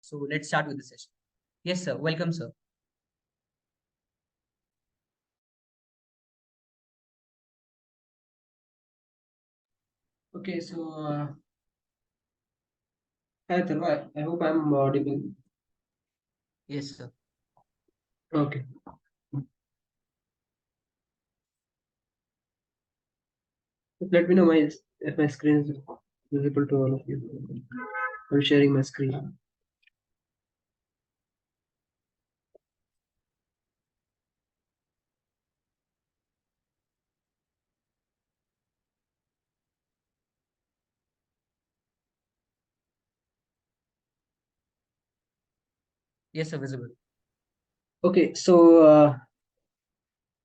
So let's start with the session. Yes, sir. Welcome, sir. Okay, so hi Tarva, I hope I'm audible. Yes, sir. Okay. Just let me know if my screen is visible to all of you. I'm sharing my screen. Yes, sir. Visible. Okay, so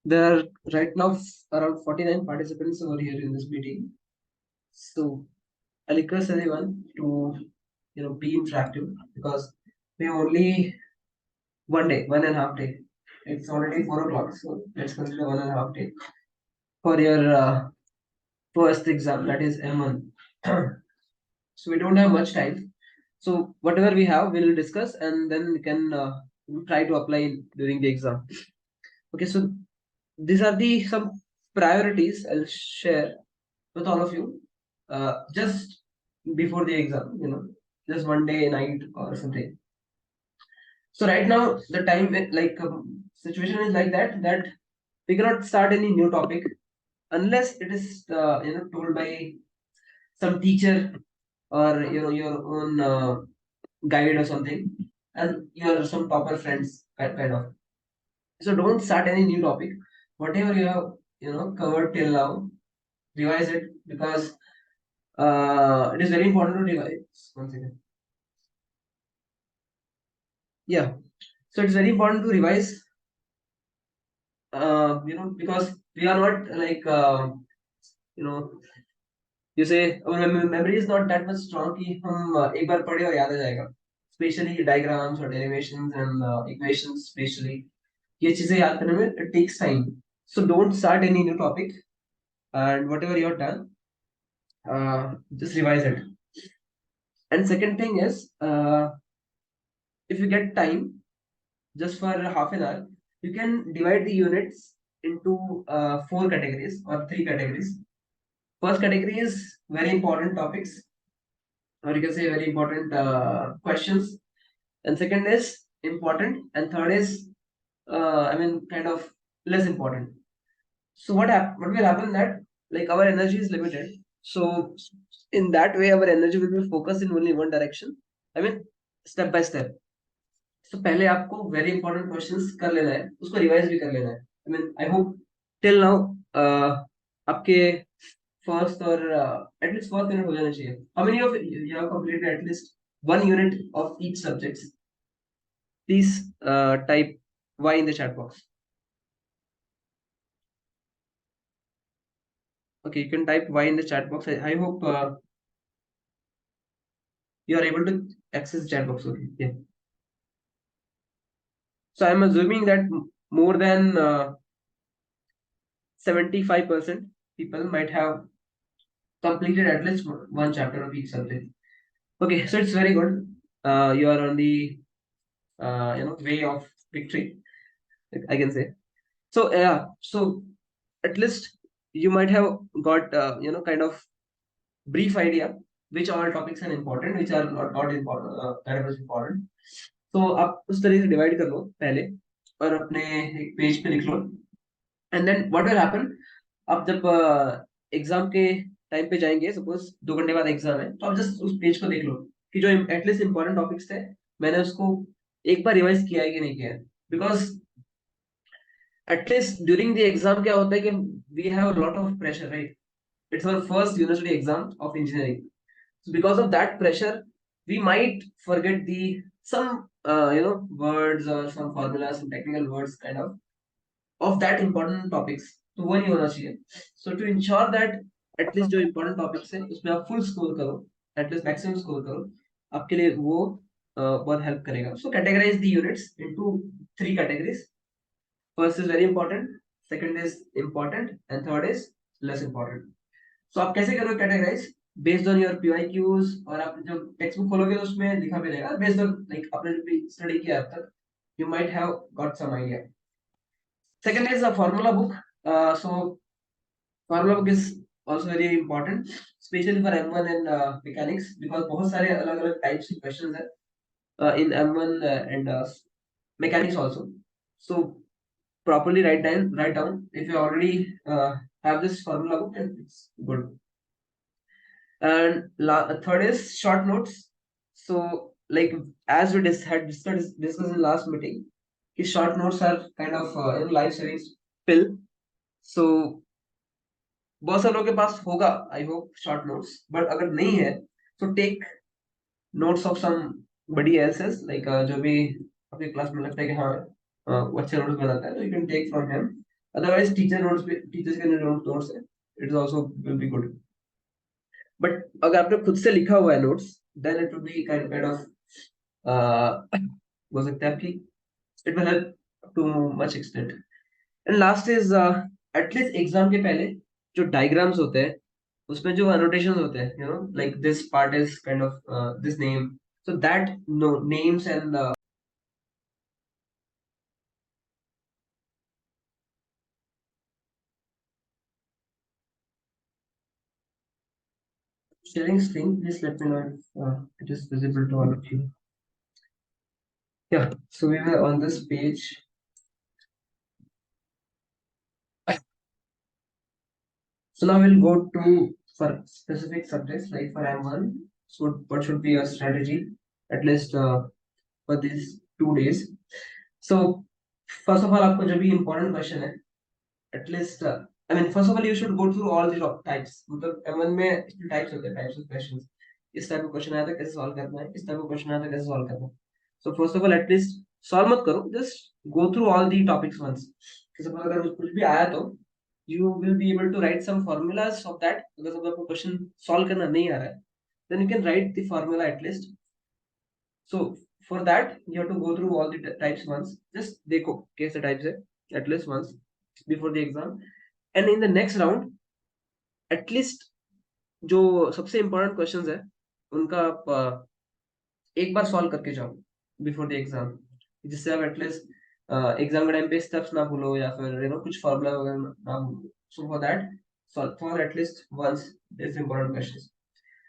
there are right now around 49 participants over here in this meeting. So I'll request everyone to be interactive because we have only one day, 1.5 day. It's already 4 o'clock, so let's consider 1.5 day for your first exam, that is M1. So we don't have much time. So whatever we have, we'll discuss and then we can try to apply during the exam. Okay, so these are the some priorities I'll share with all of you just before the exam. Just one day night or something. So right now the time situation is like that we cannot start any new topic unless it is told by some teacher or your own guide or something, and your some topper friends kind of. So don't start any new topic. Whatever you have covered till now, revise it because it is very important to revise. Once again, yeah. So it's very important to revise. Because we are not like you know you say our memory is not that much strong कि हम एक बार पढ़े और याद आ जाएगा. Especially diagrams or derivations and equations, especially ये चीजें याद करने में it takes time. So don't start any new topic, and whatever you're done, just revise it. And second thing is, if you get time, just for half an hour, you can divide the units into 4 categories or 3 categories. First category is very important topics, or you can say very important questions. And second is important, and third is, kind of less important. So what will happen that, like, our energy is limited. So in that way, our energy will be focused in only one direction. I mean, step by step. So पहले आपको very important questions कर लेना है, उसको revise भी कर लेना है. I mean, I hope till now आपके first or at least first unit हो जाना चाहिए. How many of you have completed at least one unit of each subject? Please type Y in the chat box. Okay, you can type Y in the chat box. I hope you are able to access chat box. Okay, yeah. So I'm assuming that more than 75% people might have completed at least one chapter of each subject. Okay, so it's very good. You are on the way of victory, I can say. So yeah, so at least you might have got kind of brief idea which all topics are important, which are not important, kind of important. So आप उस तरह से divide कर लो पहले और अपने एक page पे लिख लो. And then what will happen, आप जब एग्जाम के टाइम पे जाएंगे, सपोज 2 घंटे बाद एग्जाम है, तो आप जस्ट उस पेज को देख लो कि जो एटलीस्ट इंपॉर्टेंट टॉपिक्स थे, मैंने उसको एक बार रिवाइज किया है कि नहीं किया है. Because at least during the exam क्या होता है कि we have lot of pressure, right? It's our first university exam of engineering. So because of that pressure, we might forget the some words or some formulas, some technical words kind of that important topics. तो वो नहीं होना चाहिए. So to ensure that at least जो important topics है उसमें आप full score करो, at least maximum score करो, आपके लिए वो बहुत help करेगा. So categorize the units into 3 categories. First is very important, second is important, and third is less important. So आप कैसे करोगे categorize? Based on your PYQs, और आप जब टेक्स्ट बुक खोलोगे तो उसमें लिखा भी रहेगा बेस्ड ऑन लाइक आपने जो भी स्टडी किया अब तक, you might have got some idea. Second is a formula book. So formula book is also very important, especially for M1 and mechanics, because बहुत सारे अलग अलग types के questions हैं in M1 and mechanics also. So properly write down. If you already have this formula book, then it's good. And third is short notes. So like as we had discussed in last meeting, his short notes are kind of life saving pill. So बहुत सारे लोगों के पास होगा I hope short notes, but अगर नहीं है तो take notes of somebody else's like जो भी आपके क्लास में लगता है कि हाँ वो अच्छे नोट्स बनाता है, तो you can take from him. Otherwise teacher notes भी, टीचर्स के नोट्स है, it is also will be good. But अगर आपने खुद से लिखा हुआ है notes, then it will be kind of हो सकता है कि it will help to much extent. And last is at least exam के पहले जो डायग्राम्स होते हैं उसमें जो annotations होते हैं, you know, like this part is kind of this name, so that no names and sharing screen, please let me know if it is visible to all of you. Yeah, so we were on this page. So now we'll go to for specific subjects like for M1. So what should be your strategy at least for these 2 days? So first of all, आपको जो भी important question है, at least I mean first of all you should go through all the types. मतलब M1 में types होते हैं, types of questions. इस type का क्वेश्चन आया था कैसे सॉल्व करना है, इस टाइप का क्वेश्चन आया था कैसे सॉल्व करना है. So first of all at least solve मत करो, just go through all the topics once. Suppose अगर कुछ भी आया तो you will be able to write some formulas of that. अगर सब आपको क्वेश्चन सॉल्व करना नहीं आ रहा है, then you can write the formula at least. So for that you have to go through all the types once. Just देखो कैसे types है at least once before the exam. And in the next round at least जो सबसे important questions है उनका आप एक बार solve करके जाओ बिफोर द एग्जाम, जिससे आप एटलीस्ट एग्जाम के टाइम पे स्टेप्स ना भूलो या फिर कुछ फॉर्मूला वगैरह ना भूलो. So for that for at least once this important questions.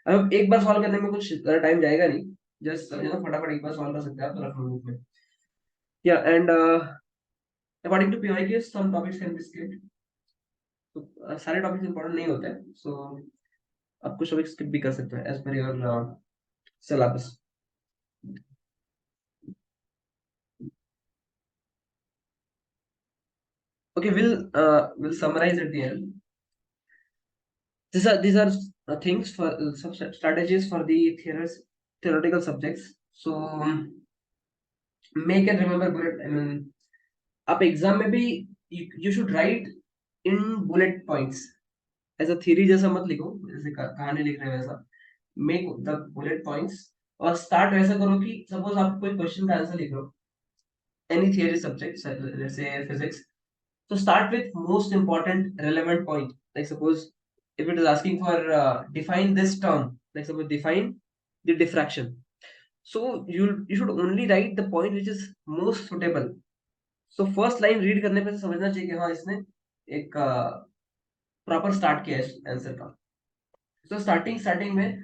अब एक बार सॉल्व करने में कुछ ज्यादा टाइम जाएगा नहीं, जस्ट फटाफट एक बार सॉल्व कर सकते हैं आप रफ नोटबुक में. या and according to PYQs some topics can be skipped. तो सारे टॉपिक्स इंपॉर्टेंट नहीं होते हैं, सो आप कुछ टॉपिक स्किप भी कर सकते हैं as per your syllabus. Okay, we'll summarize at the end. These are things for some strategies for the theoretical subjects. So make and remember bullet. I mean, आप एग्जाम में भी you should write in bullet points. ऐसा theory जैसा मत लिखो जैसे कहानी लिख रहे हो वैसा. Make the bullet points और start वैसा करो कि suppose आप कोई क्वेश्चन का आंसर लिख रहे हो any theory subject, let's say physics. So start with most important relevant point. Like suppose if it is asking for define this term, like suppose define the diffraction. So you should only write the point which is most suitable. So first line read करने पे समझना चाहिए कि हाँ इसने एक proper start किया है आंसर का. So starting में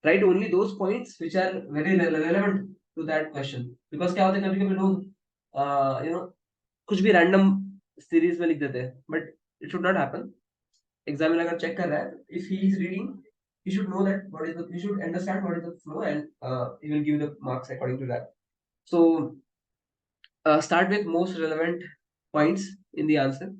write only those points which are very relevant to that question. Because क्या होता है कभी कभी लोग कुछ भी रैंडम सीरीज में लिख देते हैं, but it should not happen. Examiner अगर चेक कर रहा है, if he is reading, he should know that what is the, he should understand what is the flow, and he will give the marks according to that. So start with most relevant points in the answer.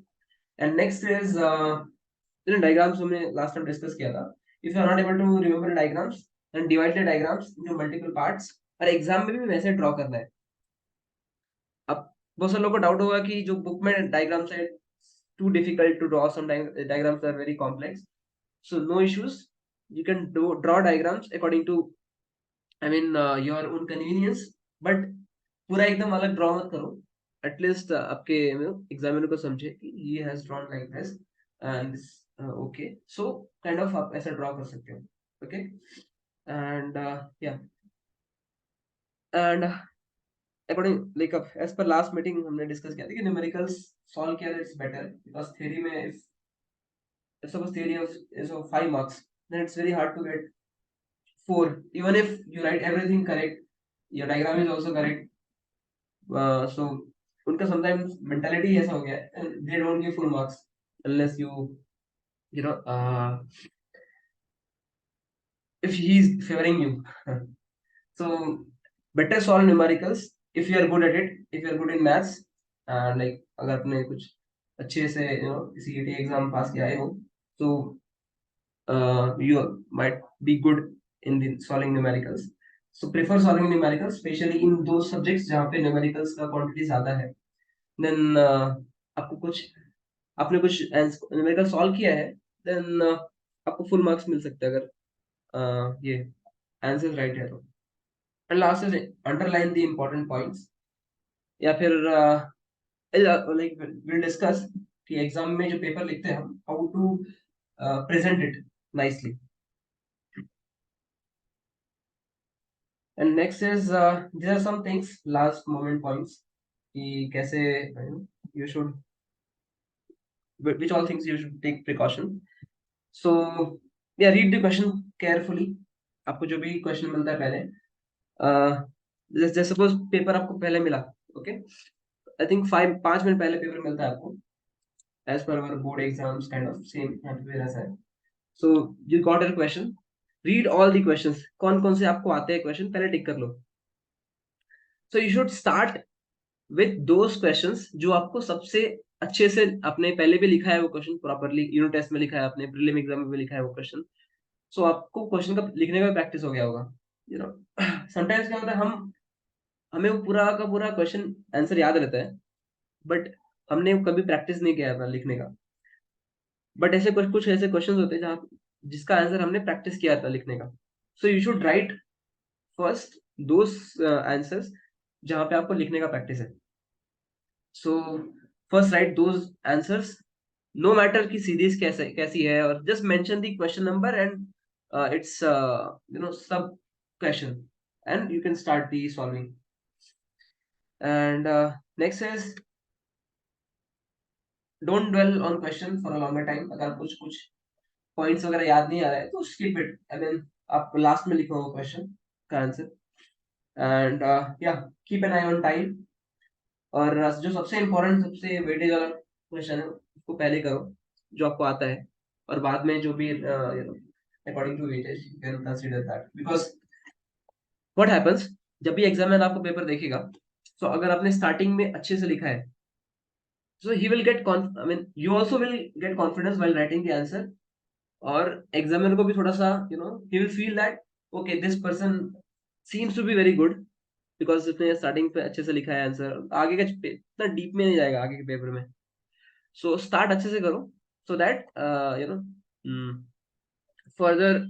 And next is diagrams हमने last time discuss किया था. If you are not able to remember diagrams, then divide the diagrams into multiple parts. और exam में भी वैसे draw करना है. अब बहुत सारे लोगों को डाउट होगा कि जो बुक में डायग्राम्स है too difficult to draw, some diagrams are very complex. So no issues, you can draw diagrams according to your own convenience, but पूरा एकदम अलग ड्रॉ मत करो. एटलीस्ट आपके एग्जामिनर को समझे कि he has drawn like this and this, okay, so kind of आप ऐसा ड्रॉ कर सकते हो. Okay, and yeah, and according like as per last meeting हमने डिस्कस किया था कि न्यूमेरिकल्स सॉल्व किया इट्स बेटर बिकॉज थ्योरी में if suppose theory is of 5 marks, then it's very hard to get 4 even if you write everything correct, your diagram is also correct. So उनका sometimes mentality ऐसा हो गया है and they don't give full marks unless you know if he is favoring you. So better solve numericals if you are good at it, if you are good in maths, like अगर आपने कुछ अच्छे से CET exam पास किया है हो, so you might be good in the solving numericals. So prefer solving numericals especially in those subjects जहाँ पे numericals का quantity ज्यादा है. Then आपको कुछ आपने कुछ न्यूमेरिकल सॉल्व किया है, देन आपको फुल मार्क्स मिल सकते हैं अगर ये आंसर राइट है तो. And last is underline the important points, या फिर लाइक विल डिस्कस कि एग्जाम में जो पेपर लिखते हैं हम how to present it nicely. And next is there are some things last moment points कि कैसे you should which all things you should take precaution. So yeah, read the question carefully. आपको जो भी question मिलता है पहले, जैसे suppose paper आपको पहले मिला, ओके, आई थिंक 5 मिनट पहले पेपर मिलता है आपको as per our board exams kind of same ऐसा है. So you got your question, read all the questions, कौन कौन से आपको आते हैं क्वेश्चन पहले टिक कर लो. So you should start with those questions जो आपको सबसे अच्छे से आपने पहले भी लिखा है वो क्वेश्चन प्रॉपरली, यूनिट टेस्ट में लिखा है आपने, प्रीलिम एग्जाम में भी लिखा है वो क्वेश्चन. सो आपको क्वेश्चन का लिखने का प्रैक्टिस हो गया होगा. यू नो समटाइम्स क्या होता है, हम हमें वो पूरा का पूरा क्वेश्चन आंसर याद रहता है बट हमने कभी प्रैक्टिस नहीं किया था लिखने का. बट ऐसे कुछ कुछ ऐसे क्वेश्चंस होते हैं जहाँ जिसका आंसर हमने प्रैक्टिस किया था लिखने का. So you should write first those answers जहाँ पे आपको लिखने का प्रैक्टिस है. So first write those answers, no matter की सीरीज कैसे कैसी है, और just mention the question number and it's sub question and you can start the solving. And next is don't dwell on question for a longer time. अगर कुछ कुछ points वगैरह याद नहीं आ रहा है तो स्किप इट, आई मीन आप लास्ट में लिखो क्वेश्चन का आंसर. एंड या keep an I on time. और जो सबसे इम्पोर्टेंट सबसे वेटेज वाला क्वेश्चन है उसको पहले करो जो आपको आता है, और बाद में जो भी according to weightage you can consider that. Because what happens, जब भी एग्जामिनर आपको पेपर देखेगा, तो अगर आपने स्टार्टिंग में अच्छे से लिखा है, so he will get I mean you also will get confidence while writing the answer. और एग्जामिनर को भी थोड़ा सा he will feel that okay this person seems to be very good because उसने स्टार्टिंग पे अच्छे से लिखा है आंसर, आगे का इतना डीप में नहीं जाएगा आगे के पेपर में. सो स्टार्ट अच्छे से करो so that further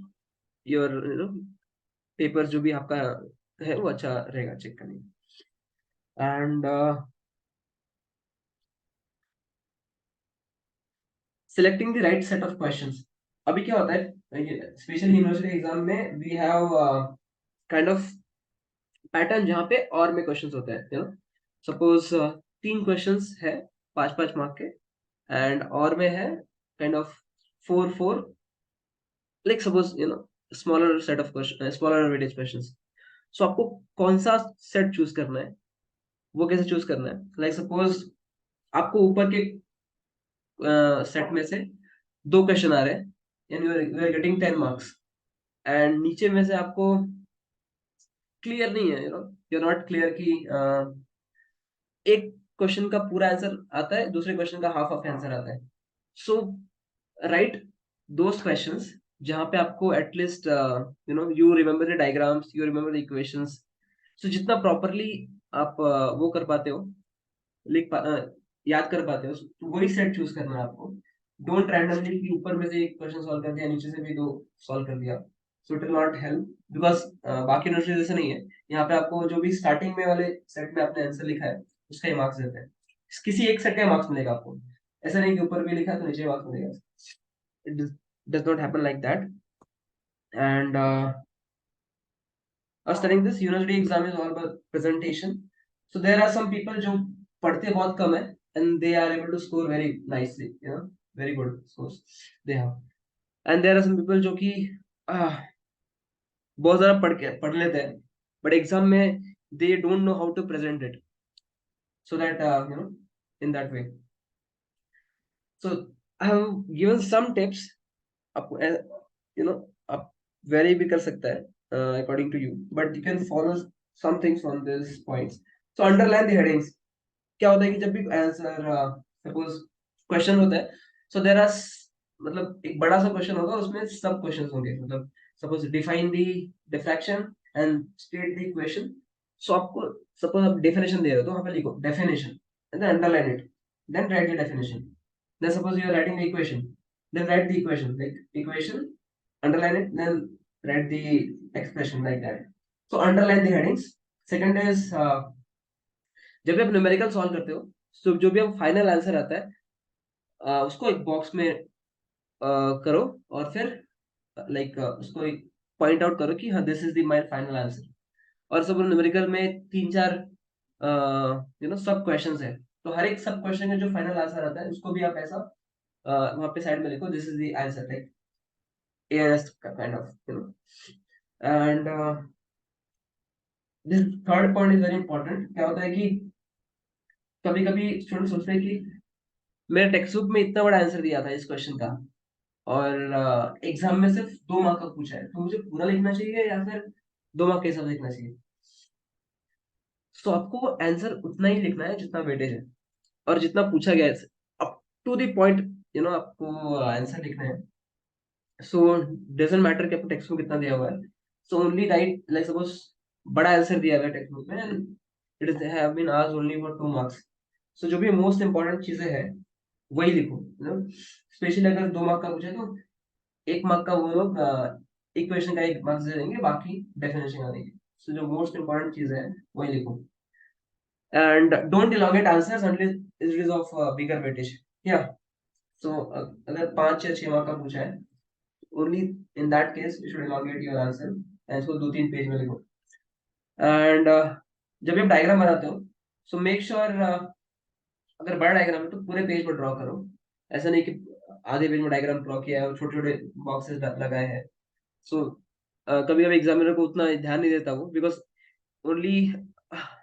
your paper जो भी आपका है वो अच्छा रहेगा चेक करने. And selecting the right set of questions. अभी क्या होता है स्पेशली यूनिवर्सिटी एग्जाम में we have kind of pattern जहाँ पे और में क्वेश्चंस होते हैं, सपोज 3 क्वेश्चंस है 5-5 मार्क के, एंड और में है kind of 4-4, like suppose smaller set of question, smaller weightage questions. So आपको कौन सा सेट चूज करना है, वो कैसे चूज करना है. लाइक सपोज आपको ऊपर के सेट में से 2 क्वेश्चन आ रहे हैं and you are getting 10 marks, and नीचे में से आपको क्लियर नहीं है, यू आर नॉट क्लियर कि एक क्वेश्चन का पूरा आंसर आता है, दूसरे क्वेश्चन का हाफ ऑफ आंसर आता है. सो राइट दोस क्वेश्चंस जहाँ पे आपको at least you remember the diagrams, you remember the equations. So जितना प्रॉपरली आप वो कर पाते हो, याद कर पाते हो, तो वही सेट चूज करना है आपको. डोंट रैंडमली कि ऊपर में से एक क्वेश्चन सॉल्व कर दिया, नीचे से भी 2 सॉल्व कर दिया. So it will not help because बाकी यूनिवर्सिटी जैसे नहीं है. यहाँ पे आपको जो भी स्टार्टिंग में वाले सेट में आपने आंसर लिखा है उसका ही मार्क्स देते हैं. किसी एक सेट का मार्क्स मिलेगा आपको, ऐसा नहीं कि ऊपर भी लिखा है तो नीचे मार्क्स मिलेगा. It does not happen like that. And I was studying this university exam is all about presentation. So there are some people जो पढ़ते बहुत कम है and they are able to score very nicely, you know, very good scores they have. And there are some people जो कि बहुत ज़्यादा पढ़ लेते हैं but exam में they don't know how to present it, so that you know, in that way. So I have given some tips. आपको you know, आप vary भी कर सकता है according to you, but you can follow some things on these points. So underline the headings. क्या होता है कि जब भी आंसर सपोज क्वेश्चन होता है, सो देयर आर, मतलब एक बड़ा सा क्वेश्चन होगा उसमें सब क्वेश्चंस होंगे, मतलब suppose define the diffraction and state the equation. So आपको सपोज आप डेफिनेशन दे रहे हो तो वहां पे लिखो definition and then underline it, then write the definition. Then suppose you are writing the equation, then write the equation like equation, underline it, then write the expression like that. So underline the headings. Second is जब भी आप numerical solve करते हो, तो जो भी आप final answer आता है उसको एक बॉक्स में करो और फिर लाइक उसको एक पॉइंट आउट करो कि हाँ this is the my final answer. और सब न्यूमेरिकल में 3-4 यू नो सब क्वेश्चंस है, तो हर एक सब क्वेश्चन का जो फाइनल आंसर आता है उसको भी आप ऐसा वहां पे साइड में लिखो this is the answer like as kind of, you know. And this third point is very important. क्या होता है कि कभी कभी स्टूडेंट सोचते हैं कि मेरे टेक्स्ट बुक में इतना बड़ा आंसर दिया था इस क्वेश्चन का और एग्जाम में सिर्फ 2 मार्क का पूछा है, तो मुझे पूरा लिखना चाहिए या फिर 2 मार्क के हिसाब से लिखना चाहिए. तो आपको आंसर उतना ही लिखना है जितना वेटेज है और जितना पूछा गया है, up to the point, you know, आपको आंसर लिखना है. सो डजंट मैटर कि आपको टेक्स्ट बुक कितना दिया हुआ है. So only write like suppose बड़ा आंसर दिया हुआ है टेक्स्ट बुक में and it is have been asked only for 2 marks. So जो भी मोस्ट इंपॉर्टेंट चीजें हैं वही लिखो, यू नो. स्पेशली अगर 2 मार्क का पूछे तो 1 मार्क का वो लोग इक्वेशन का 1 मार्क्स दे देंगे, बाकी डेफिनेशन का देंगे. सो जो मोस्ट इंपॉर्टेंट चीजें हैं वही लिखो. And don't elongate answers unless it is of bigger weightage. Yeah. So अगर 5 या 6 मार्क का पूछा है, only in that case you should elongate your answer and इसको 2-3 पेज में लिखो. एंड जब भी आप डायग्राम बनाते हो, सो मेक श्योर अगर बड़ा डायग्राम है तो पूरे पेज पर ड्रॉ करो. ऐसा नहीं कि आधे पेज में डायग्राम ड्रॉ किया है और छोटे छोटे बॉक्सेस लगाए हैं. सो कभी कभी एग्जामिनर को उतना ध्यान नहीं देता वो, बिकॉज ओनली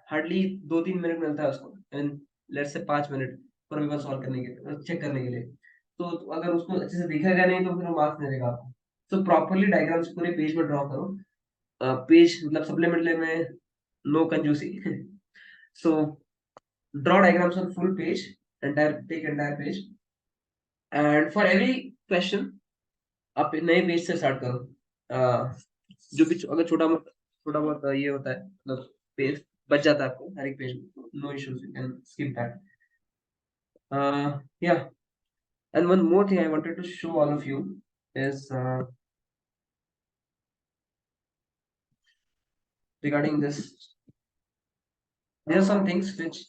हार्डली 2-3 मिनट मिलता है उसको एंड लेट्स से 5 मिनट पर पेपर सॉल्व करने के लिए, चेक करने के लिए. तो अगर उसको अच्छे से दिखेगा नहीं तो फिर मार्क्स नहीं देगा आपको. सो प्रॉपरली डायग्राम्स पूरे पेज में ड्रॉ करो. पेज मतलब सप्लीमेंट्री में नो कंजूसी. सो draw diagrams on full page, entire page, and for every question आप नए पेज से स्टार्ट करो. जो भी अगर छोटा बहुत ये होता है, मतलब पेज बच जाता है आपको हर एक पेज में, no issues, you can skip that. Yeah. And one more thing I wanted to show all of you is regarding this. There are some things which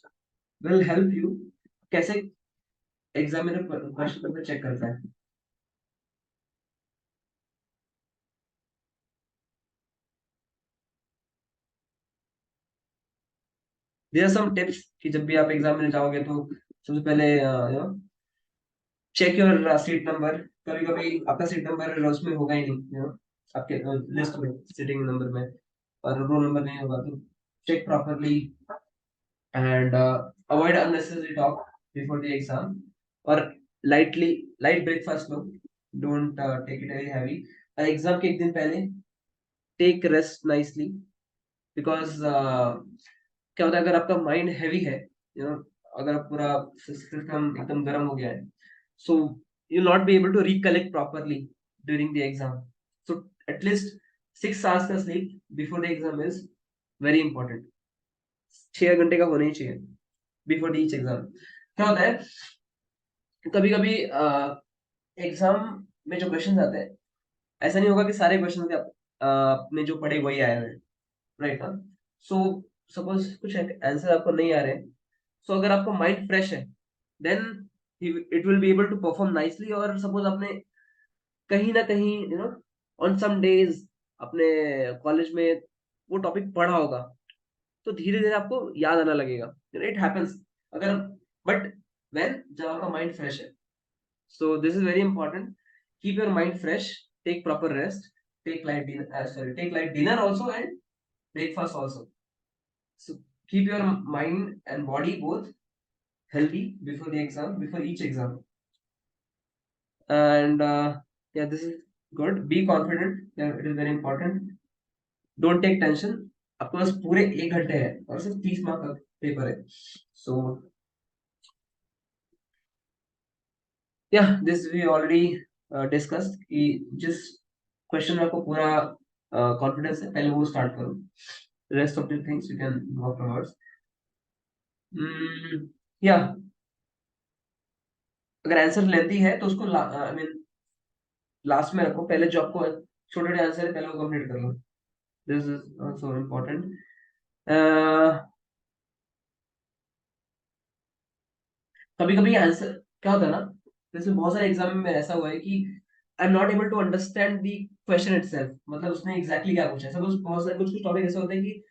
will help you कैसे examiner question paper check करता है. There are some tips कि जब भी आप exam में जाओगे तो सबसे पहले you know check your seat number. कभी कभी आपका सीट नंबर उसमें होगा ही नहीं, यू नो, आपके लिस्ट में सीटिंग नंबर में, और रोल नंबर नहीं होगा, तो check properly and avoid unnecessary talk before the exam. और लाइट ब्रेकफास्ट लो, don't take it very heavy. Exam के एक दिन पहले टेक रेस्ट नाइसली, बिकॉज क्या होता है अगर आपका माइंड हैवी है, यू नो, अगर आप पूरा सिस्टम एकदम गर्म हो गया है, so you'll not be able to recollect properly during the exam. So at least 6 hours का sleep before the exam is very important. 6 घंटे का होना ही चाहिए before each exam. क्या होता है कभी कभी एग्जाम में जो क्वेश्चन आते हैं, ऐसा नहीं होगा कि सारे क्वेश्चन आपने जो पढ़े वही आए हैं, राइट ना. सो सपोज कुछ आंसर आपको नहीं आ रहे हैं, सो अगर आपका माइंड फ्रेश है then it will be able to perform nicely. और सपोज आपने कहीं ना कहीं, you know, on some days अपने कॉलेज में वो टॉपिक पढ़ा होगा, तो धीरे धीरे आपको याद आना लगेगा, इट हैपेंस। अगर बट व्हेन जब आपका माइंड फ्रेश है, so this is very important. Keep your mind fresh, take proper rest, take light dinner also and breakfast also. So keep your mind and body both healthy before the exam, before each exam. And yeah, this is good. Be confident. Yeah, it is very important. Don't take tension. आपके पास पूरे 1 घंटे है और सिर्फ 30 mark का paper है. So yeah, this we already discussed कि जिस क्वेश्चन में आपको पूरा कॉन्फिडेंस है, पहले वो स्टार्ट करो. Rest of the things you can go afterwards. या अगर आंसर लेंथी है तो उसको आई मीन लास्ट में रखो. पहले जो आपको छोटे छोटे आंसर है, पहले वो कंप्लीट कर लो. This is also important. कभी कभी आंसर क्या होता है ना, जैसे बहुत सारे एग्जाम में ऐसा हुआ है कि I am not able to understand the question itself, मतलब उसने एग्जैक्टली क्या पूछा है. सपोज बहुत सारे कुछ कुछ टॉपिक ऐसे होते हैं कि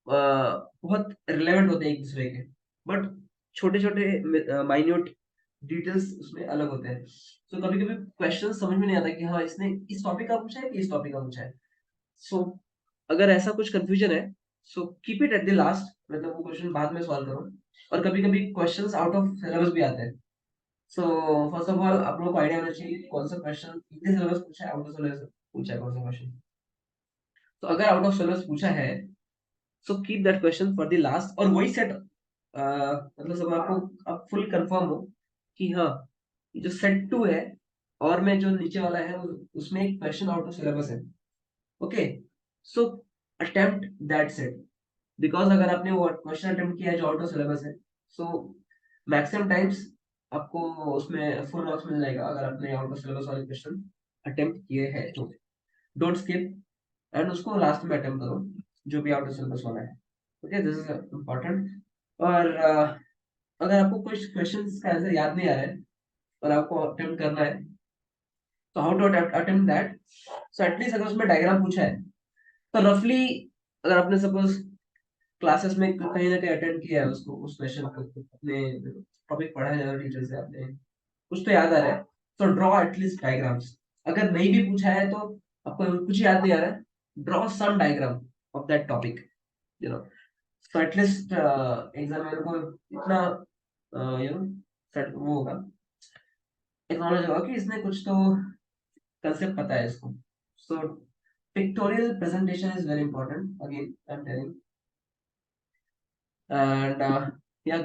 बहुत रिलेवेंट होते हैं एक दूसरे के, बट छोटे छोटे माइन्यूट डिटेल्स उसमें अलग होते हैं. सो कभी कभी क्वेश्चन समझ में नहीं आता कि हाँ इसने इस टॉपिक का पूछा है कि इस टॉपिक का पूछा है. सो अगर ऐसा कुछ कंफ्यूजन है, so keep it at the last, मतलब वो क्वेश्चन बाद में सॉल्व करो. और कभी कभी क्वेश्चंस आउट ऑफ सिलेबस भी आते हैं. सो फर्स्ट ऑफ ऑल आप लोगों को आइडिया होना चाहिए कि कौन सा क्वेश्चन इतने सिलेबस पूछा है, आउट ऑफ सिलेबस पूछा है कौन सा क्वेश्चन. तो अगर आउट ऑफ सिलेबस पूछा है, so keep that question for the last. और वही सेट मतलब सब आपको अब फुल कंफर्म हो कि हाँ जो सेट 2 है और में जो नीचे वाला है उसमें एक क्वेश्चन आउट ऑफ सिलेबस है. Okay, so attempt that set, because अगर आपने वो क्वेश्चन अटेम्प्ट किया है जो आउट ऑफ सिलेबस है, सो मैक्सिमम टाइम्स आपको उसमें फुल मार्क्स मिल जाएगा अगर आपने आउट ऑफ सिलेबस वाले क्वेश्चन अटेम्प्ट किए हैं. तो डोंट स्किप एंड उसको लास्ट में अटेम्प्ट करो जो भी आउट ऑफ सिलेबस वाला है. Okay, this is important. और अगर आपको कुछ क्वेश्चंस का आंसर याद नहीं आ रहा है और आपको अटेम्प्ट करना है, तो how to attempt that. So at least अगर उसमें डायग्राम पूछा है, तो रफली अगर आपने सपोज क्लासेस में कहीं ना कहीं अटेंड किया है उसको, उस क्वेश्चन को अपने टॉपिक पढ़ा है जनरल टीचर से, आपने कुछ तो याद आ रहा है, तो ड्रॉ एटलीस्ट डायग्राम्स. अगर नहीं भी पूछा है तो आपको कुछ याद नहीं आ रहा है, draw some diagram of that topic, you know. So at least examiner को इतना यू नो वो होगा, एक्नॉलेज होगा कि इसने कुछ तो कंसेप्ट पता है इसको. So pictorial presentation is very important, again I am telling. And या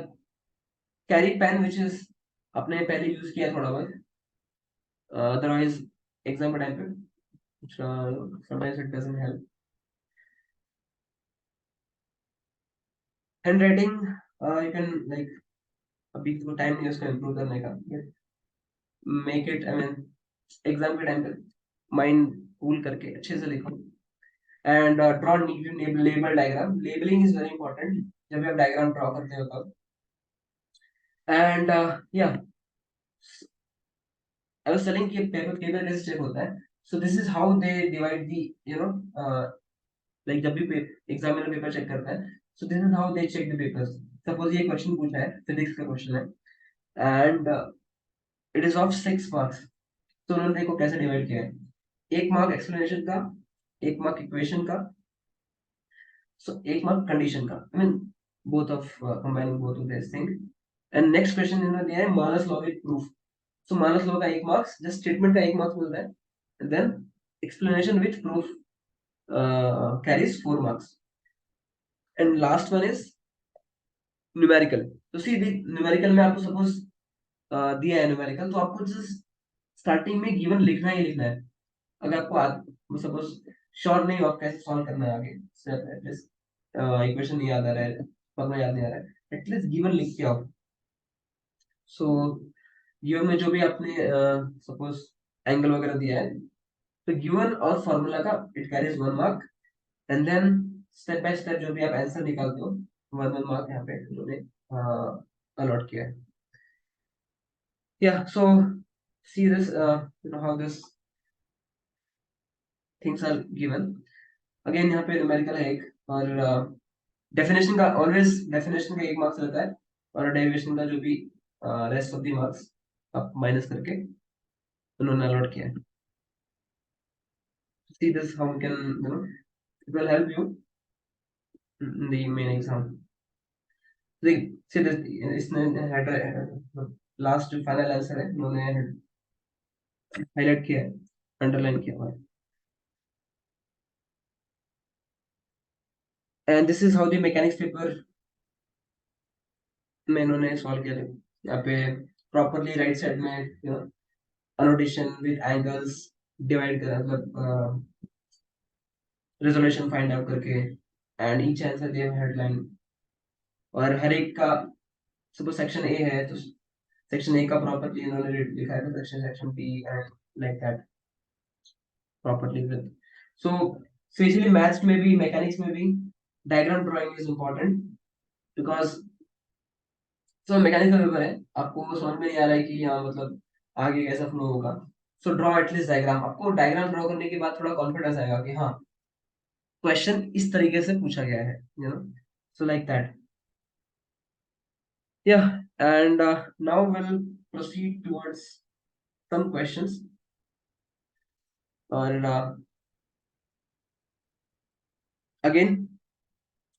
कैरी पेन विच इज आपने पहले यूज किया थोड़ा बहुत, अदरवाइज एग्जाम के टाइम पे sometimes it doesn't help. Handwriting, you can like अभी तो टाइम नहीं है उसको इम्प्रूव करने का, make it I mean exam के टाइम पे माइंड कूल करके अच्छे से लिखो. And draw label diagram. Labelling is very important जब भी आप डायग्राम ड्रॉ करते हो तब. एंड या आई वाज टेलिंग कि पेपर पेपर कैसे चेक होता है. So this is how they divide the you know like जब भी एग्जामिनर पेपर चेक करता है, so this is how they check the papers. Suppose ये क्वेश्चन पूछा है, फिजिक्स का क्वेश्चन है and it is of 6 marks. तो उन्होंने देखो कैसे डिवाइड किया है. 1 मार्क एक्सप्लेनेशन का, 1 मार्क इक्वेशन का, सो 1 मार्क कंडीशन का, I mean both of combining both of this thing. And next question इन्होंने दिया है Malus law with proof. So Malus law का 1 मार्क्स, जस्ट स्टेटमेंट का 1 मार्क्स मिलता है, and then explanation with proof carries 4 marks. And last one is numerical. तो see numerical में आपको सपोज दिया है न्यूमेरिकल, तो आपको जस्ट स्टार्टिंग में गिवन लिखना ही लिखना है. अगर आपको सपोज श्योर नहीं हो आप कैसे सॉल्व करना है आगे, एटलीस्ट इक्वेशन नहीं याद आ रहा है, फॉर्मूला याद नहीं आ रहा है, एटलीस्ट गिवन लिख के आओ. सो गिवन में जो भी आपने सपोज एंगल वगैरह दिया है, तो गिवन और फॉर्मूला का it carries 1 mark. And then step by step जो भी आप आंसर निकालते हो, 1 1 मार्क यहाँ पे उन्होंने अलॉट किया है. Yeah, so see this, how this things are given. Again यहाँ पे न्यूमेरिकल है एक, और डेफिनेशन का ऑलवेज डेफिनेशन का 1 मार्क्स रहता है, और डेरिवेशन का जो भी रेस्ट ऑफ द मार्क्स आप माइनस करके उन्होंने अलॉट किया है। See this how we can, it will help you in the main exam. देख see this, इसने लास्ट जो फाइनल आंसर है उन्होंने हाईलाइट किया है, अंडरलाइन किया हुआ है। And this is how the mechanics paper में इन्होंने सॉल्व किया है। यहाँ पे प्रॉपरली राइट साइड में annotation with angles डिवाइड कर, मतलब रेजोल्यूशन फाइंड आउट करके, and each answer they headline, और हर एक का सपोज सेक्शन ए है तो सेक्शन ए का प्रॉपरली इन्होंने लिखा है, section section B and like that properly with. So specially maths में भी मैकेनिक्स में भी diagram drawing is important, because so mechanics का पेपर है, आपको समझ में नहीं आ रहा है कि यहाँ मतलब आगे कैसा फ्लो होगा, सो ड्रॉ एटलीस्ट डायग्राम। आपको डायग्राम ड्रॉ करने के बाद थोड़ा कॉन्फिडेंस आएगा कि हाँ क्वेश्चन इस तरीके से पूछा गया है, so like that. Yeah, and now we'll proceed towards some questions, or again,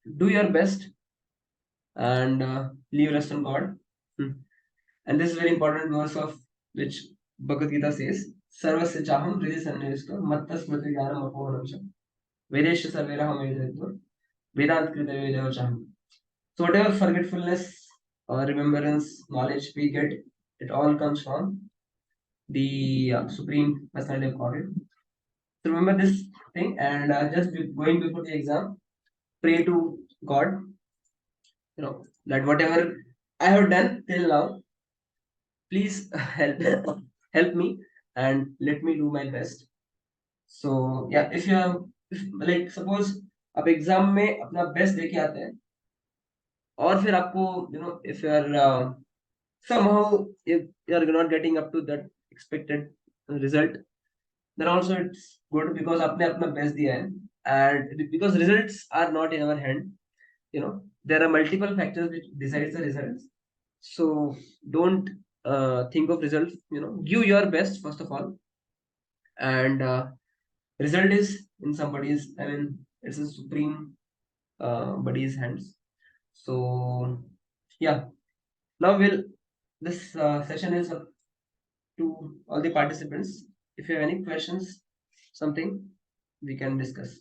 do your best and leave rest on God. Hmm. And this is very important verse of which Bhagavad Gita says, "Sarvasya chaham hridi sannivishto mattas smriti jnanam apohanam cha vedesha sarvera hamedayatva vedant krita vedev chaham." So whatever forgetfulness or remembrance, knowledge we get, it all comes from the Supreme Personality of Godhead. So remember this thing, and just going before the exam, pray to God, that whatever I have done till now, please help me and let me do my best. So yeah, if you have, if, like suppose आप exam में अपना best देके आते हैं, और फिर आपको if you are somehow if you are not getting up to that expected result, then also it's good because आपने अपना बेस्ट दिया है, and because results are not in our hand, there are multiple factors which decides the results. So don't think of results, give your best first of all, and result is in somebody's, I mean it's a supreme body's hands. So yeah, now we'll this session is up to all the participants. If you have any questions, something we can discuss.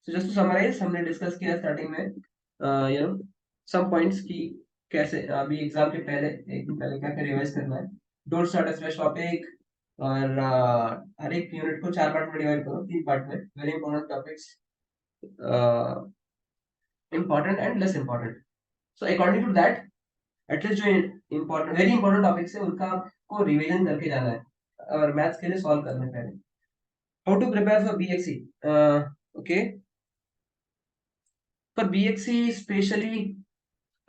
So just to summarize, हमने discuss किया starting में some points की कैसे अभी exam के पहले एक दिन पहले क्या क्या रिवाइज करना है, don't start a fresh topic, और हर एक यूनिट को 4 पार्ट में डिवाइड करो, 3 पार्ट में, very important topics, important and less important. So according to that at least जो इंपॉर्टेंट वेरी इंपॉर्टेंट टॉपिक्स है उनका आपको रिवीजन करके जाना है, और मैथ्स के लिए सॉल्व करने पहले। हाउ टू प्रिपेयर फॉर बीएक्सी, ओके, पर बीएक्सी स्पेशली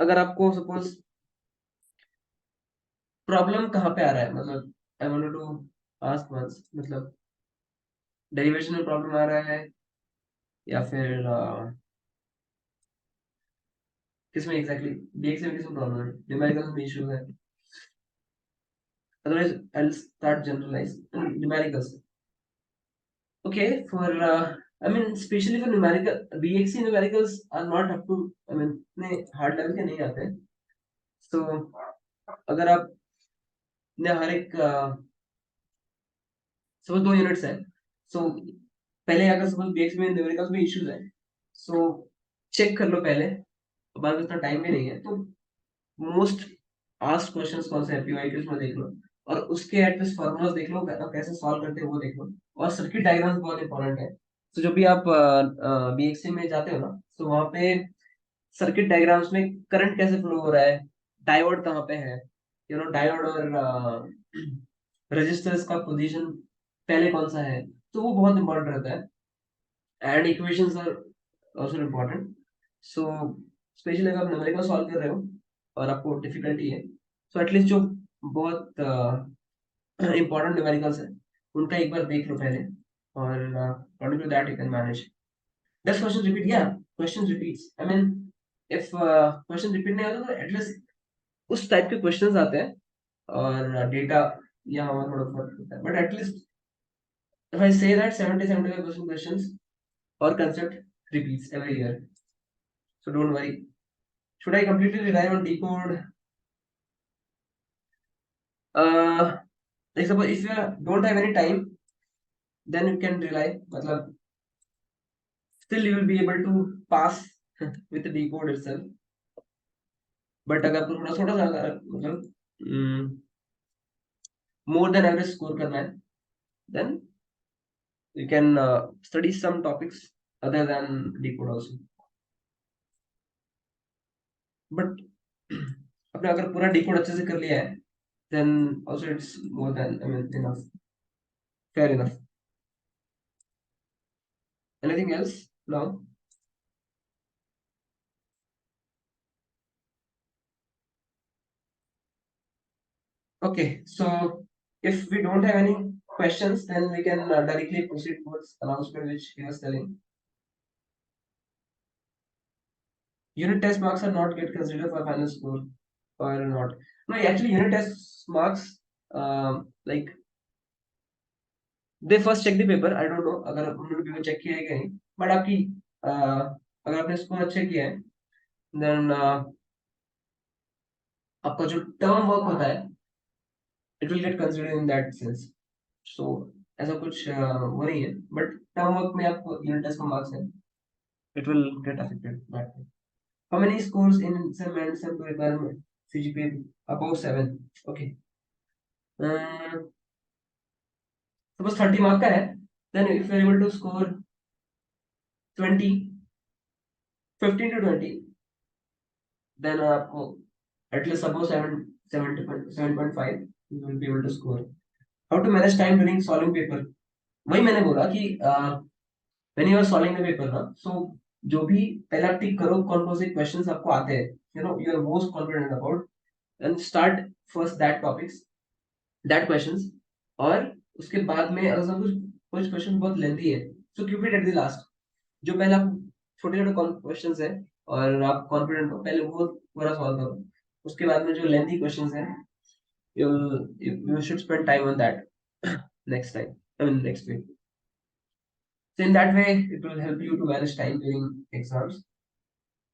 अगर आपको सपोज प्रॉब्लम कहाँ पे आ रहा है, मतलब I wanted to ask once, मतलब डेरिवेशन में प्रॉब्लम आ रहा है या फिर किसमें एग्जैक्टली बीएक्सी में किसमें प्रॉब्लम है, न्यूमेरिकल्स में इश्यूज है, otherwise I'll start generalize numericals. Okay, for I mean especially for numerical, BXC numericals are not up to, I mean इतने हार्ड लेवल के नहीं आते, so अगर आप ने हर एक सपोज 2 यूनिट्स है, सो पहले अगर सपोज बीएक्सी में न्यूमेरिकल्स में इश्यूज है, सो चेक कर लो पहले, बाद में इतना टाइम भी नहीं है, तो मोस्ट आस्क्ड क्वेश्चंस कौन से हैं पीवाईक्यूज में देख लो, और उसके एटलीस्ट फार्मूलास देख लो, कैसे सॉल्व करते हैं वो देख लो, और सर्किट डायग्राम्स बहुत इंपॉर्टेंट है। तो जब भी आप बीएक्सी में जाते हो ना, तो वहाँ पे सर्किट डायग्राम्स में करंट कैसे फ्लो हो रहा है, डायोड कहाँ पे है, डायोड और रेजिस्टर्स का पोजीशन पहले कौन सा है, तो वो बहुत इंपॉर्टेंट रहता है, and equations are also important. So specially अगर आप न्यूमेरिकल सॉल्व कर रहे हो और आपको डिफिकल्टी है, सो एटलीस्ट जो बहुत इंपॉर्टेंट न्यूमेरिकल्स है उनका एक बार देख लो पहले, और according to that you can manage. Does question repeat? Yeah, questions repeats. I mean, if question repeat नहीं होता तो at least उस टाइप के क्वेश्चंस आते हैं, और डेटा यहाँ वहाँ थोड़ा फर्क होता है, but at least if I say that 70-75% questions or concept repeats every year, so don't worry. Should I completely rely on decode? Like suppose if you don't have any time, then you can rely, मतलब still you will be able to pass with the decode itself. But अगर आपको थोड़ा थोड़ा सा मतलब more than average score करना है, then you can study some topics other than decode also. But आपने अगर पूरा decode अच्छे से कर लिया है, then also it's more than, I mean, enough. Fair enough. Anything else now? Okay, so if we don't have any questions, then we can directly proceed towards announcement which he was telling. Unit test marks are not get considered for final score or not. No, actually unit test marks, like they first check the paper. I don't know अगर उन्होंने paper check किया है कि नहीं, but आपकी अगर आपने score अच्छे किया है, then आपका जो टर्म वर्क होता है, it will get considered in that sense. So ऐसा कुछ वो नहीं है, but टर्म वर्क में आपको यूनिट टेस्ट का मार्क्स है, it will get affected that way. How many scores in SEM and SEM requirement CGPA above 7? Okay. Suppose 30 mark का है, then if you are able to score 20, 15 to 20, then आपको at least above 7.5 you will be able to score. How to manage time during solving paper? वही मैंने बोला कि when you are solving the paper ना, so जो भी पहला टिक करो कौन कौन से क्वेश्चंस आपको आते हैं, you are most confident about, and start first that topics, that questions, और उसके बाद में अगर सब कुछ क्वेश्चन बहुत लेंथी है, so keep it at the last. जो पहले आप छोटे छोटे क्वेश्चंस है और आप कॉन्फिडेंट हो, पहले वो पूरा सॉल्व करो, उसके बाद में जो लेंथी क्वेश्चंस हैं, you should spend time on that next time, I mean next week. So in that way it will help you to manage time during exams.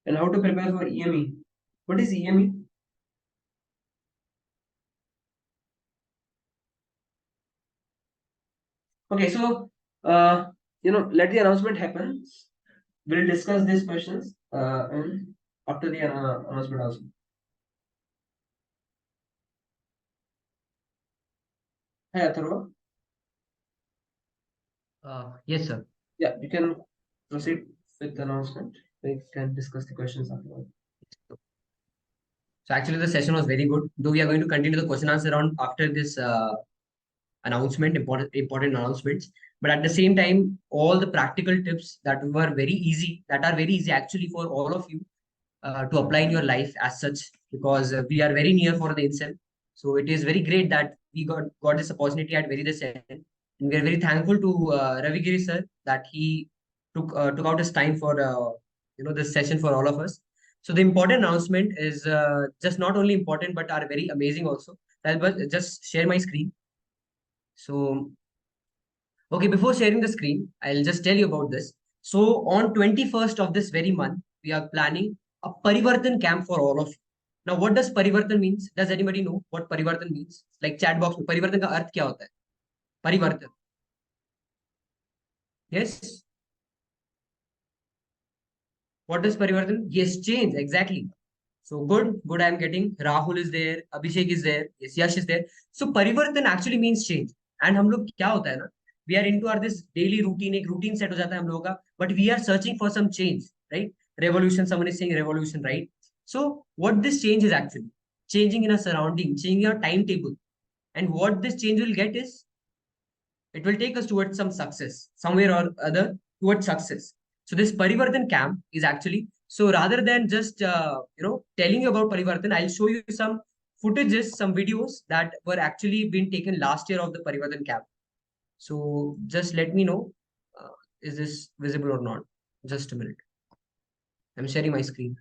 And how to prepare for EME? What is EME? Okay, so let the announcement happen. We'll discuss these questions and after the announcement also. Hi Atharva. Yes, sir. Yeah, you can proceed with the announcement. We can discuss the questions afterward. So actually the session was very good. Though we are going to continue the question answer round after this announcement, important announcements. But at the same time, all the practical tips that were very easy, that are very easy actually for all of you to apply in your life as such, because we are very near for the INSEM. So it is very great that we got this opportunity at very the session. And we are very thankful to Ravi Giri sir that he took out his time for this session for all of us. So the important announcement is just not only important but are very amazing also. I'll just share my screen. So okay, before sharing the screen, I'll just tell you about this. So on 21st of this very month, we are planning a Parivartan camp for all of you. Now, what does Parivartan means? Does anybody know what Parivartan means? Like chat box में परिवर्तन का अर्थ क्या होता है? परिवर्तन. Yes. What does Parivartan? Yes, change. Exactly. So good. Good. I'm getting. Rahul is there. Abhishek is there. Yes, Yash is there. So Parivartan actually means change. And हम लोग क्या होता है ना? We are into our this daily routine. एक routine set हो जाता है हम लोगों का. But we are searching for some change, right? Revolution. Someone is saying revolution, right? So what this change is actually changing in our surrounding, changing our timetable, and what this change will get is it will take us towards some success, somewhere or other towards success. So this Parivartan camp is actually, so rather than just telling you about Parivartan, I'll show you some footages, some videos that were actually been taken last year of the Parivartan camp. So just let me know, is this visible or not? Just a minute. I'm sharing my screen.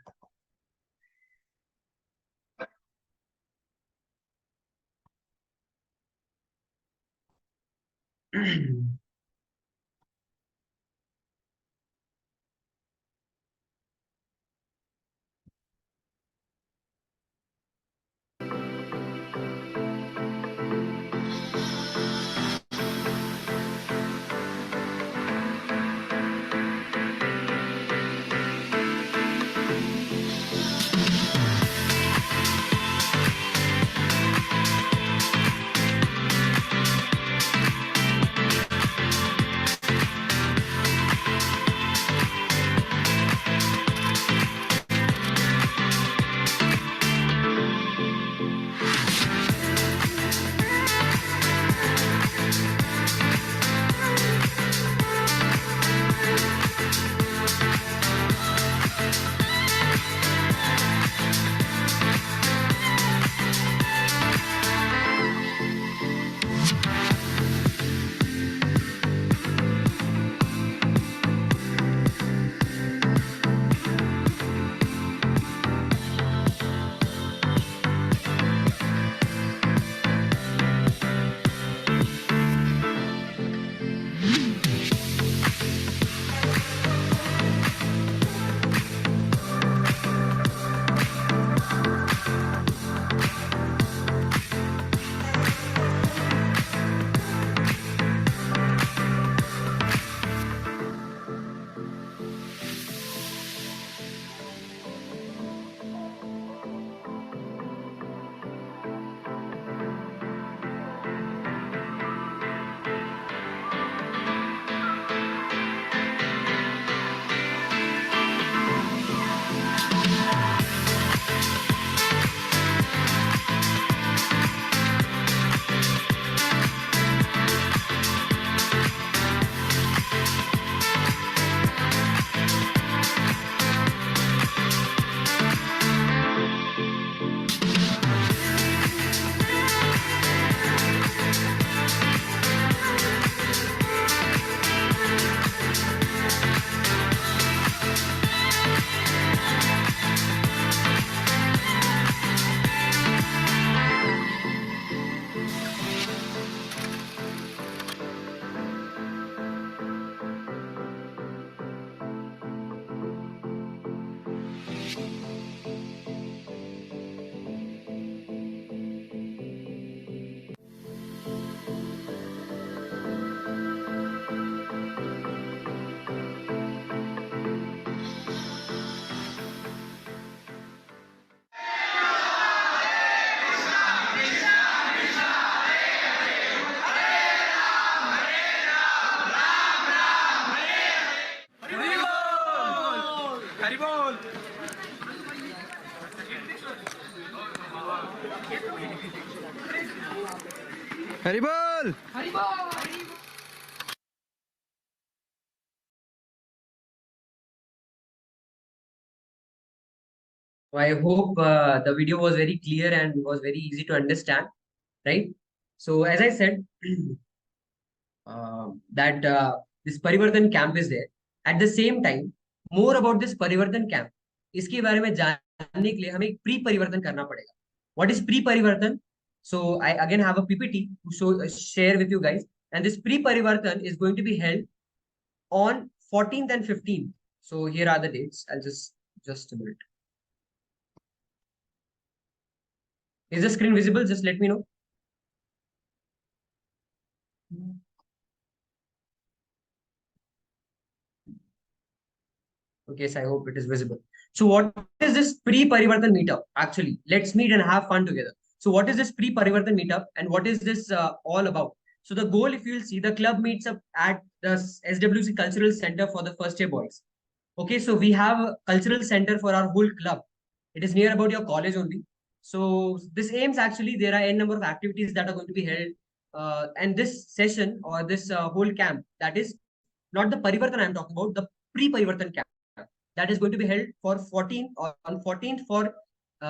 हरी बोल। I hope the video was very clear and was very easy to understand, right? So as I said, that this Parivartan camp is there. At the same time, more about this Parivartan camp. इसके बारे में जानने के लिए हमें एक pre परिवर्तन करना पड़ेगा. What is pre परिवर्तन? So I again have a PPT to share with you guys, and this pre परिवर्तन is going to be held on 14th and 15th. So here are the dates. I'll just a minute. Is the screen visible? Just let me know. Okay, so I hope it is visible. So what is this pre-Parivartan meetup? Actually, let's meet and have fun together. So what is this pre-Parivartan meetup and what is this all about? So the goal, if you'll see, the club meets up at the SWC Cultural Center for the first year boys. Okay, so we have a cultural center for our whole club. It is near about your college only. So this aims, actually, there are a number of activities that are going to be held. And this session or this whole camp, that is not the Parivartan I'm talking about, the pre-Parivartan camp that is going to be held for 14th or on 14th for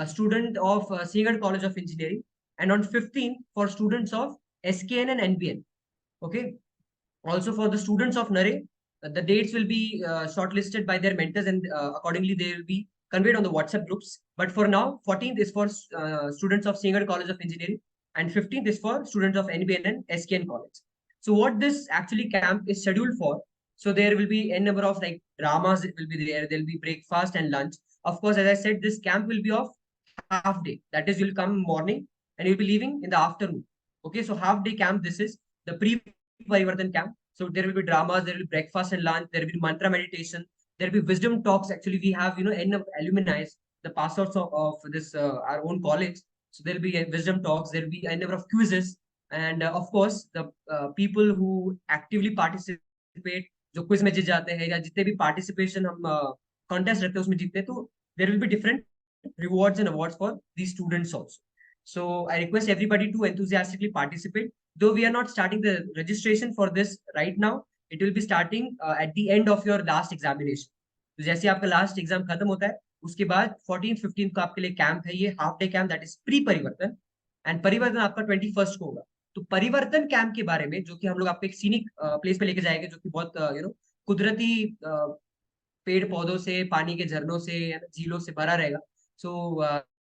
student of Singad College of Engineering, and on 15th for students of SKN and NBN. Okay. Also for the students of Nare, the dates will be shortlisted by their mentors, and accordingly they will be conveyed on the WhatsApp groups. But for now, 14th is for students of Singar College of Engineering, and 15th is for students of NBN and SKN College. So what this actually camp is scheduled for, so there will be n number of like dramas will be there. There will be breakfast and lunch. Of course, as I said, this camp will be of half day. That is, you'll come morning and you'll be leaving in the afternoon. Okay, so half day camp. This is the pre-Parivartan camp. So there will be dramas, there will be breakfast and lunch, there will be mantra meditation, there will be wisdom talks. Actually, we have end of alumni, the pass outs of this our own college. So there will be wisdom talks, there will be a number of quizzes, and of course the people who actively participate, जो quiz में जीत जाते हैं या जितने भी participation हम contest रखते हैं उसमें जीतते हैं, तो there will be different rewards and awards for these students also. So I request everybody to enthusiastically participate. Though we are not starting the registration for this right now, it will be starting at the end of your last examination. तो जैसे आपका last exam खत्म होता है, उसके बाद 14-15 का आपके लिए कैंप है, ये half day camp, that is pre परिवर्तन, एंड परिवर्तन आपका 21 को होगा. तो परिवर्तन कैंप के बारे में, जो कि हम लोग आपको एक सीनिक प्लेस पे लेके जाएंगे, जो कि बहुत कुदरती पेड़ पौधों से, पानी के झरनों से, झीलों से भरा रहेगा. सो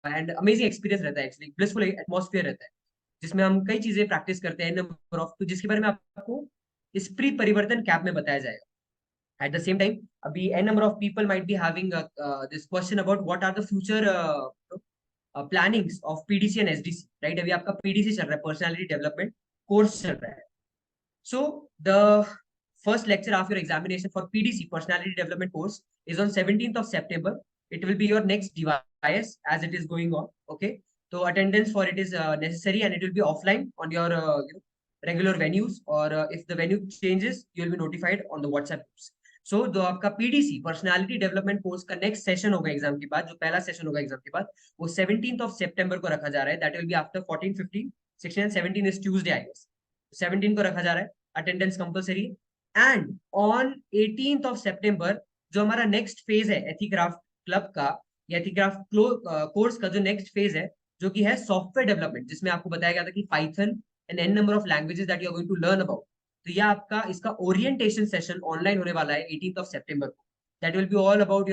एंड अमेजिंग एक्सपीरियंस रहता है, एक्चुअली ब्लिसफुल एटमॉस्फेयर रहता है, जिसमें हम कई चीजें प्रैक्टिस करते हैं नंबर ऑफ, तो जिसके बारे में आपको इस प्री परिवर्तन कैंप में बताया जाएगा. At the same time, abhi n number of people might be having this question about what are the future plannings of PDC and SDC, right? अभी आपका PDC चल रहा है, personality development course चल रहा है. So the first lecture after your examination for PDC, personality development course, is on 17th of September. It will be your next device as it is going on. Okay, so attendance for it is necessary, and it will be offline on your regular venues, or if the venue changes, you will be notified on the WhatsApp groups. सो जो आपका PDC personality development course का next session होगा exam के बाद, जो पहला session होगा exam के बाद, वो 17th of September को रखा जा रहा है. That will be after 14, 15, 16 and 17 is Tuesday, I guess. 17 को रखा जा रहा है, attendance compulsory. And on 18th of September जो हमारा नेक्स्ट फेज है एथिक्राफ्ट क्लब का, या एथिक्राफ्ट कोर्स का जो नेक्स्ट फेज है, जो कि है सॉफ्टवेयर डेवलपमेंट, जिसमें आपको बताया गया था कि Python and an number of languages that you are going to learn about. तो यह आपका इसका ओरिएंटेशन सेशन ऑनलाइन होने वाला है 18th of September को. That will be all about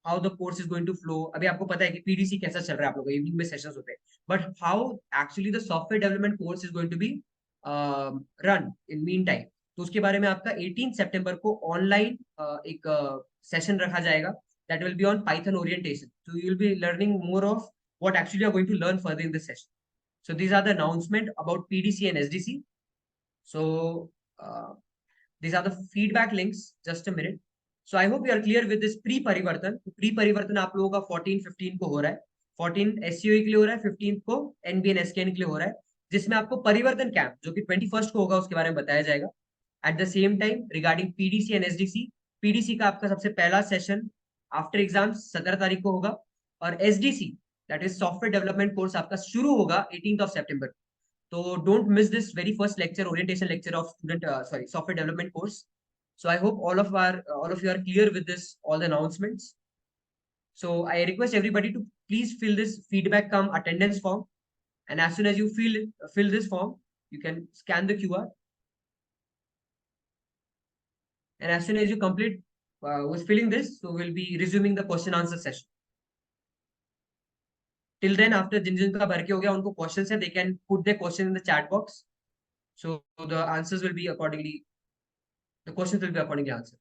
how the course is going to flow. अभी आपको पता है कि पीडीसी कैसा चल रहा है आप लोगों का, इवनिंग में सेशंस होते हैं, but how actually the software development course is going to be run in mean time. तो उसके बारे में आपका 18 सितंबर को ऑनलाइन एक सेशन रखा जाएगा. That will be on Python orientation. So you will be learning more of what actually you are going to learn further in this session. So these are the announcement about PDC and SDC. So these are the feedback links. Just a minute. So I hope you are clear with this pre-परिवर्तन. Pre-परिवर्तन आप लोगों का 14-15 को हो रहा है. 14 SCOE के लिए हो रहा है, 15 को NBN SKN के लिए हो रहा है, जिसमें आपको परिवर्तन कैंप जो कि 21 को होगा उसके बारे में बताया जाएगा. At the same time, regarding PDC and SDC, PDC का आपका सबसे पहला सेशन आफ्टर एग्जाम 17 तारीख को होगा, और SDC that is software development course आपका शुरू होगा 18th of September. तो don't miss this very first lecture, orientation lecture of student software development course. So I hope all of you are clear with this, all the announcements. So I request everybody to please fill this feedback cum attendance form, and as soon as you fill this form, you can scan the QR, and as soon as you complete with filling this, so we'll be resuming the question answer session. Till then, after जिनका भर के हो गया उनको questions है, they can put their question in the chat box. So the answers will be accordingly, the questions will be accordingly answered.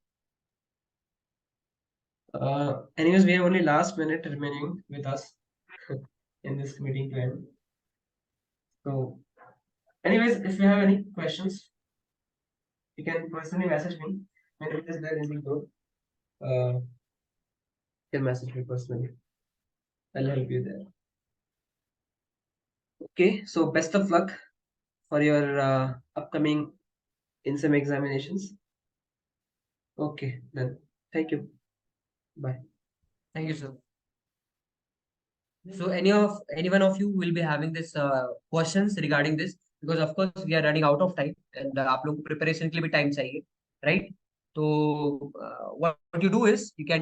Anyways, we have only last minute remaining with us in this meeting to end. So, anyways, if you have any questions, you can personally message me. My name is there in the group. You can message me personally. I'll help you there. Okay, so best of luck for your upcoming in-sem examinations. Okay, then. Thank you. Bye. Thank you, sir. So any one of you will be having this questions regarding this, because of course we are running out of time, and आप लोगों को preparation के लिए भी time चाहिए, right? So what you do is you can